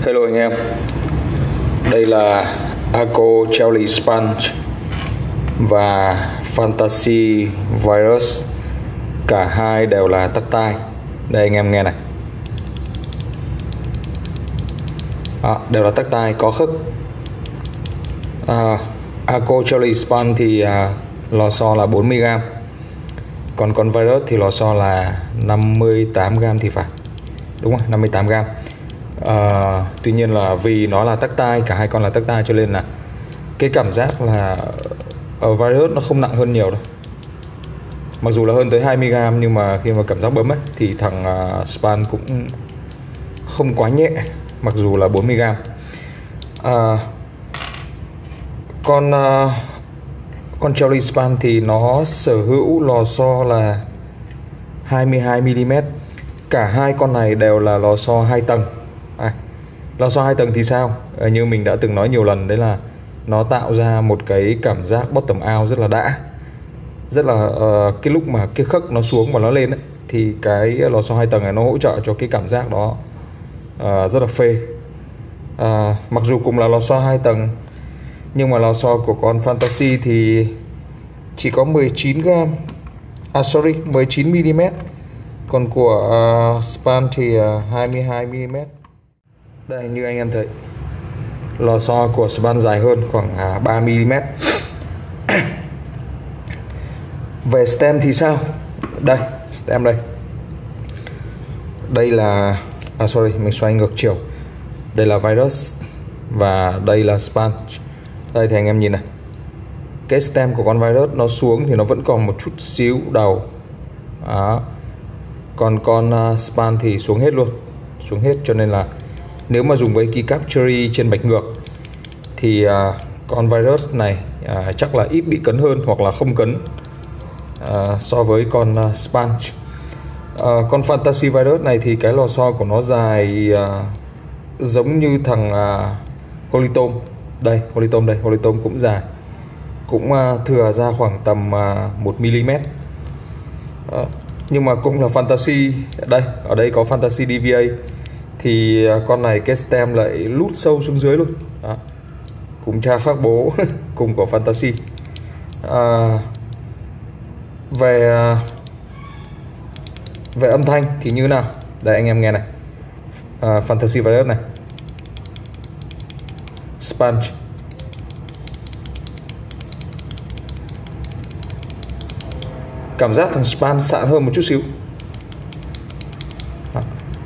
Hello anh em, đây là Aco Jelly Sponge và Fantasy Virus. Cả hai đều là tắc tai. Đây anh em nghe này, đều là tắc tai có khức. Aco Jelly Sponge thì lò xo là 40g, còn con Virus thì lò xo là 58g thì phải, đúng không? 58g. Tuy nhiên là vì nó là tắc tai, cả hai con là tắc tai, cho nên là cái cảm giác là ở Virus nó không nặng hơn nhiều đâu. Mặc dù là hơn tới 20g, nhưng mà khi mà cảm giác bấm ấy thì thằng Span cũng không quá nhẹ, mặc dù là 40g. Con Jelly Span thì nó sở hữu lò xo là 22mm. Cả hai con này đều là lò xo 2 tầng. Lò xo 2 tầng thì sao? Như mình đã từng nói nhiều lần, đấy là nó tạo ra một cái cảm giác bottom out rất là đã. Rất là cái lúc mà cái khớp nó xuống và nó lên ấy, thì cái lò xo 2 tầng này nó hỗ trợ cho cái cảm giác đó rất là phê. Mặc dù cùng là lò xo 2 tầng, nhưng mà lò xo của con Fantasy thì chỉ có 19mm, còn của Span thì 22mm. Đây, như anh em thấy, lò xo của Span dài hơn khoảng 3mm. Về stem thì sao? Đây, stem đây. Đây là mình xoay ngược chiều. Đây là Virus và đây là Span. Đây thì anh em nhìn này, cái stem của con Virus nó xuống thì nó vẫn còn một chút xíu đầu. Còn con Span thì xuống hết luôn, xuống hết, cho nên là nếu mà dùng với keycap cherry trên bạch ngược thì con Virus này chắc là ít bị cấn hơn hoặc là không cấn so với con Sponge. Con Fantasy Virus này thì cái lò xo của nó dài giống như thằng Holy Tome. Đây, Holy Tome cũng dài, cũng thừa ra khoảng tầm 1mm. Nhưng mà cũng là Fantasy. Đây, ở đây có Fantasy DVA thì con này cái stem lại lút sâu xuống dưới luôn. Cùng cha khác bố cùng của Fantasy. Về âm thanh thì như nào? Đây anh em nghe này, Fantasy Virus này, Sponge. Cảm giác thằng Span sạn hơn một chút xíu.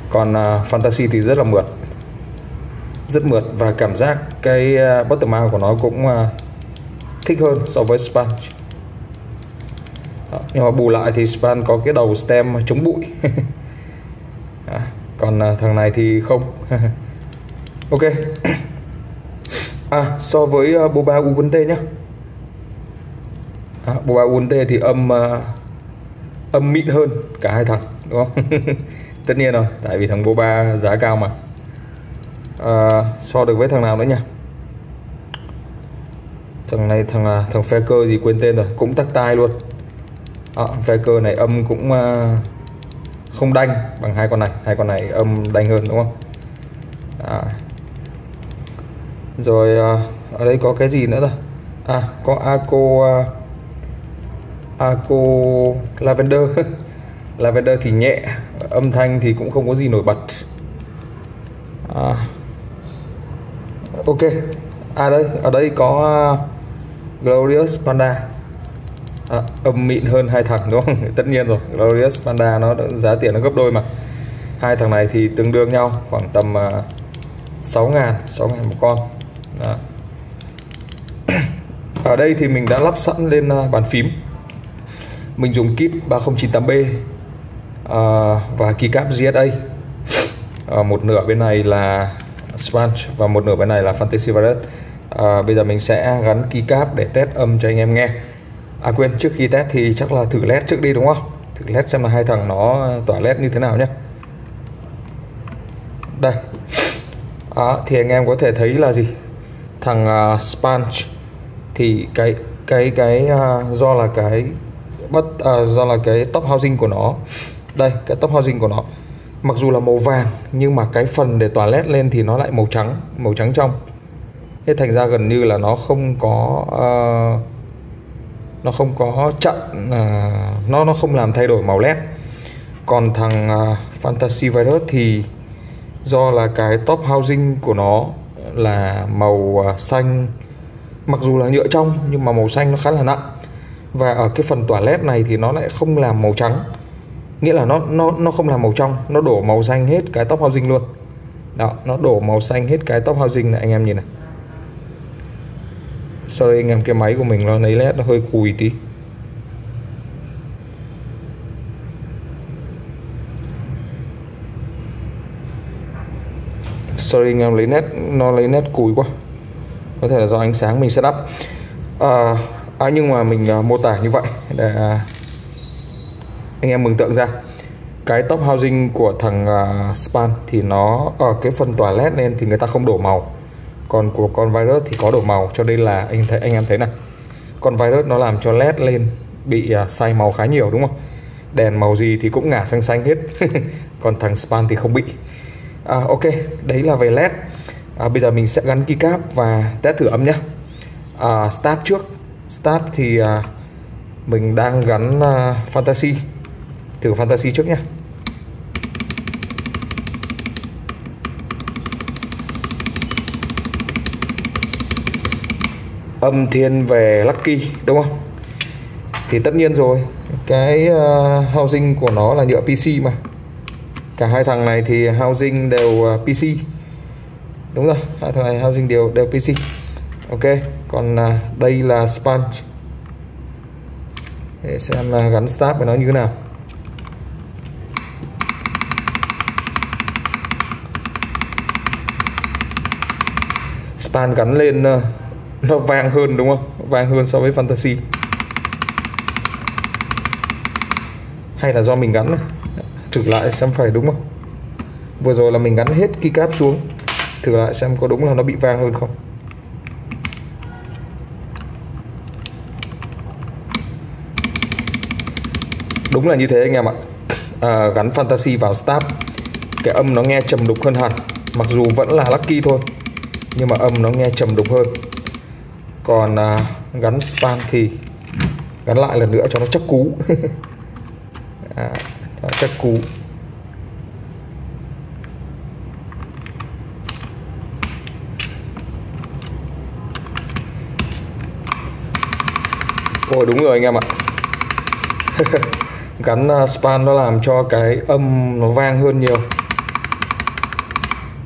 Còn Fantasy thì rất là mượt, rất mượt, và cảm giác cái bottom out của nó cũng thích hơn so với Span. Nhưng mà bù lại thì Span có cái đầu stem chống bụi. Còn thằng này thì không. Ok. So với Boba Ubuntu nhá, Boba Ubuntu thì âm mịn hơn cả hai thằng, đúng không? Tất nhiên rồi, tại vì thằng Boba giá cao mà. So được với thằng nào nữa nhỉ? Thằng này thằng Faker gì quên tên rồi, cũng tắc tai luôn. Faker này âm cũng không đanh bằng hai con này. Hai con này âm đanh hơn, đúng không? Rồi ở đây có cái gì nữa rồi? Có Aco Lavender. Lavender thì nhẹ, âm thanh thì cũng không có gì nổi bật. Ok. Ở đây có Glorious Panda. Âm mịn hơn hai thằng, đúng không? Tất nhiên rồi, Glorious Panda nó giá tiền nó gấp đôi mà. Hai thằng này thì tương đương nhau khoảng tầm 6.000 một con. Ở đây thì mình đã lắp sẵn lên bàn phím. Mình dùng kit 3098B và keycap GSA. Một nửa bên này là Sponge và một nửa bên này là Fantasy Virus. Bây giờ mình sẽ gắn keycap để test âm cho anh em nghe. Quên, trước khi test thì chắc là thử led trước đi, đúng không? Thử led xem là hai thằng nó tỏa led như thế nào nhé. Đây. Thì anh em có thể thấy là gì? Thằng Sponge thì do là cái top housing của nó. Đây, cái top housing của nó Mặc dù là màu vàng nhưng mà cái phần để tỏa led lên thì nó lại màu trắng trong. Thế thành ra gần như là nó không có chặn, nó không làm thay đổi màu led. Còn thằng Fantasy Virus thì do là cái top housing của nó là màu xanh, mặc dù là nhựa trong nhưng mà màu xanh nó khá là nặng, và ở cái phần tỏa led này thì nó lại không làm màu trắng, nghĩa là nó không làm màu trong, nó đổ màu xanh hết cái top housing luôn. Đó, nó đổ màu xanh hết cái top housing này, anh em nhìn này. Sorry anh em, cái máy của mình nó lấy led nó hơi cùi tí. Sorry anh em, lấy nét cùi quá, có thể là do ánh sáng mình setup. Nhưng mà mình mô tả như vậy để anh em mường tượng ra. Cái top housing của thằng Span thì nó ở cái phần tỏa led lên thì người ta không đổ màu, còn của con Virus thì có đổ màu, cho nên là anh em thấy này, con Virus nó làm cho led lên bị sai màu khá nhiều, đúng không? Đèn màu gì thì cũng ngả sang xanh hết. Còn thằng Span thì không bị. Ok, đấy là về led. Bây giờ mình sẽ gắn keycap và test thử âm nhé. Start trước. Start thì mình đang gắn Fantasy. Thử Fantasy trước nhé. Âm thiên về Lucky, đúng không? Thì tất nhiên rồi, cái housing của nó là nhựa PC mà. Cả hai thằng này thì housing đều PC. Đúng rồi, hai thằng này housing đều PC. Ok, còn đây là sponge. Để xem là gắn start với nó như thế nào. Span gắn lên nó vang hơn, đúng không? Vang hơn so với Fantasy. Hay là do mình gắn này? Thử lại xem phải đúng không? Vừa rồi là mình gắn hết keycap xuống. Thử lại xem có đúng là nó bị vang hơn không. Đúng là như thế anh em ạ. Gắn Fantasy vào start, cái âm nó nghe trầm đục hơn hẳn. Mặc dù vẫn là Lucky thôi, nhưng mà âm nó nghe trầm đục hơn. Còn gắn Span thì gắn lại lần nữa cho nó chắc cú. Chắc cú. Ôi đúng rồi anh em ạ. Gắn Span nó làm cho cái âm nó vang hơn nhiều.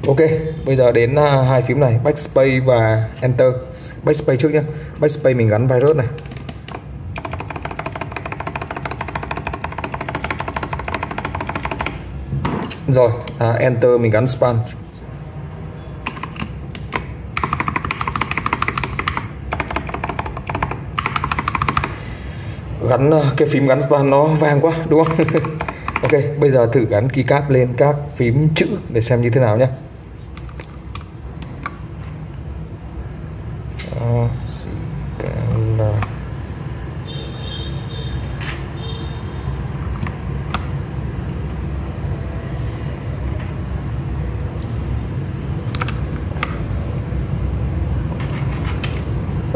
Ok, bây giờ đến hai phím này, Backspace và Enter. Backspace trước nhé. Backspace mình gắn Virus này. Rồi, Enter mình gắn Span. Gắn cái phím gắn Span nó vang quá, đúng không? Ok, bây giờ thử gắn keycap lên các phím chữ để xem như thế nào nhé.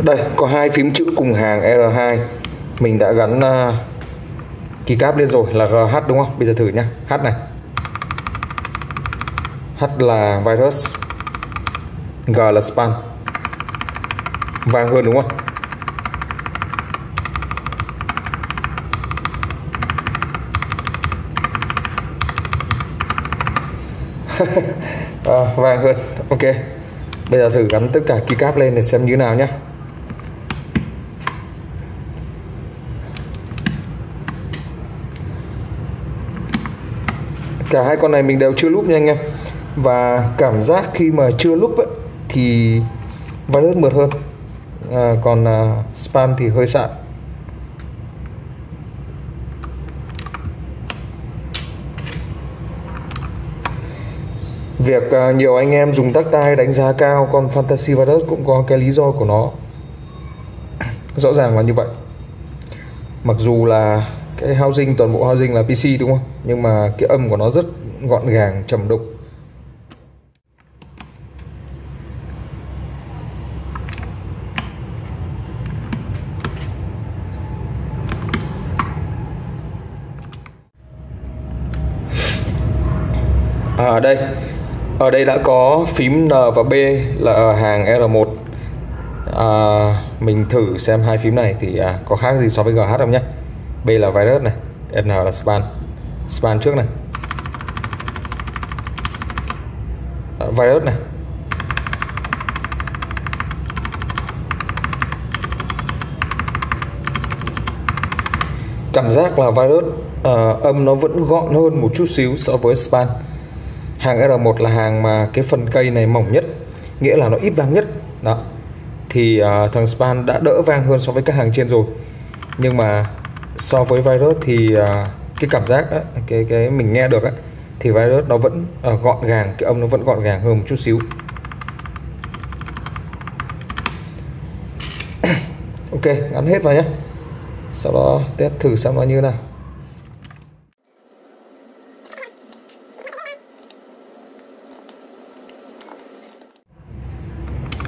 Đây, có hai phím chữ cùng hàng R2. Mình đã gắn keycap lên rồi là GH, đúng không? Bây giờ thử nhá. H này. H là Virus, G là Span. Vang hơn đúng không? Vang hơn. Ok, bây giờ thử gắn tất cả keycap lên để xem như thế nào nhé. Cả hai con này mình đều chưa loop nha anh em. Và cảm giác khi mà chưa loop ấy, thì Virus mượt hơn, còn Span thì hơi sạn. Việc nhiều anh em dùng tắc tai đánh giá cao con Fantasy Virus cũng có cái lý do của nó. Rõ ràng là như vậy. Mặc dù là cái housing, toàn bộ housing là PC đúng không? Nhưng mà cái âm của nó rất gọn gàng trầm đục. Ở đây đã có phím N và B là ở hàng R1. Mình thử xem hai phím này thì có khác gì so với GH không nhé. B là virus này, N là span trước này, virus này. Cảm giác là virus âm nó vẫn gọn hơn một chút xíu so với span. Hàng R1 là hàng mà cái phần cây này mỏng nhất, nghĩa là nó ít vang nhất đó. Thì thằng span đã đỡ vang hơn so với các hàng trên rồi. Nhưng mà so với virus thì cái cảm giác á, cái mình nghe được á, thì virus nó vẫn gọn gàng, cái âm nó vẫn gọn gàng hơn một chút xíu. Ok, gắn hết vào nhé. Sau đó test thử xem nó như nào.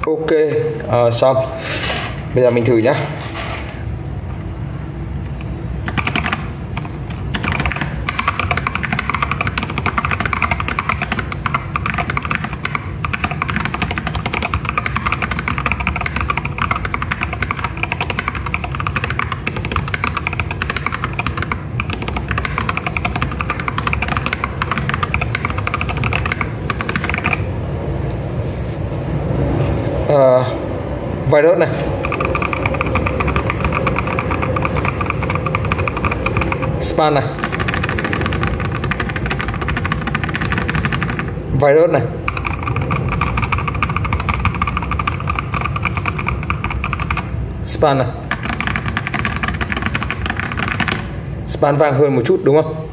Ok, xong. Bây giờ mình thử nhá. Virus này, span này, virus này, span này. Span vang hơn một chút đúng không?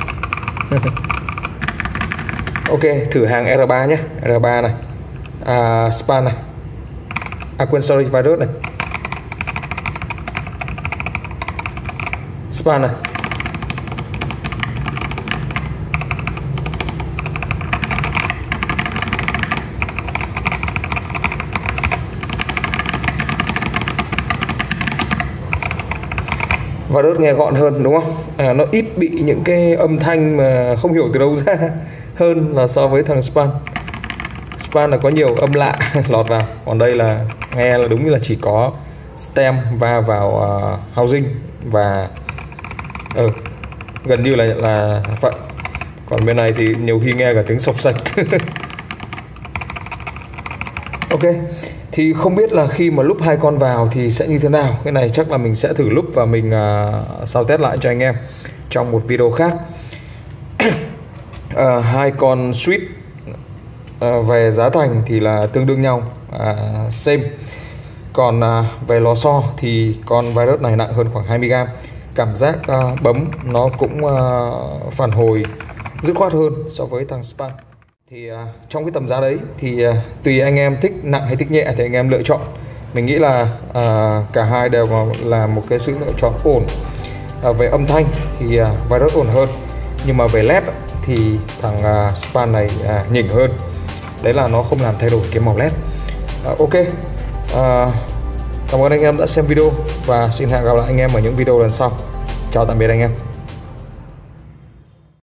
Ok, thử hàng R3 nhé. R3 này, span này, quên, sorry, virus này, span này. Virus nghe gọn hơn đúng không? Nó ít bị những cái âm thanh mà không hiểu từ đâu ra hơn là so với thằng span. Span là có nhiều âm lạ lọt vào, còn đây là nghe là đúng như là chỉ có stem va vào housing và gần như là vậy. Còn bên này thì nhiều khi nghe cả tiếng sộc sạch. Ok, thì không biết là khi mà lúc hai con vào thì sẽ như thế nào. Cái này chắc là mình sẽ thử lúc và mình sau test lại cho anh em trong một video khác. Hai con switch về giá thành thì là tương đương nhau, same. Còn về lò xo thì con virus này nặng hơn khoảng 20g. Cảm giác bấm nó cũng phản hồi dứt khoát hơn so với thằng span. Thì trong cái tầm giá đấy thì tùy anh em thích nặng hay thích nhẹ thì anh em lựa chọn. Mình nghĩ là cả hai đều là một cái sự lựa chọn ổn. Về âm thanh thì virus ổn hơn, nhưng mà về led thì thằng span này nhỉnh hơn. Đấy là nó không làm thay đổi cái màu led. Ok, cảm ơn anh em đã xem video và xin hẹn gặp lại anh em ở những video lần sau. Chào tạm biệt anh em.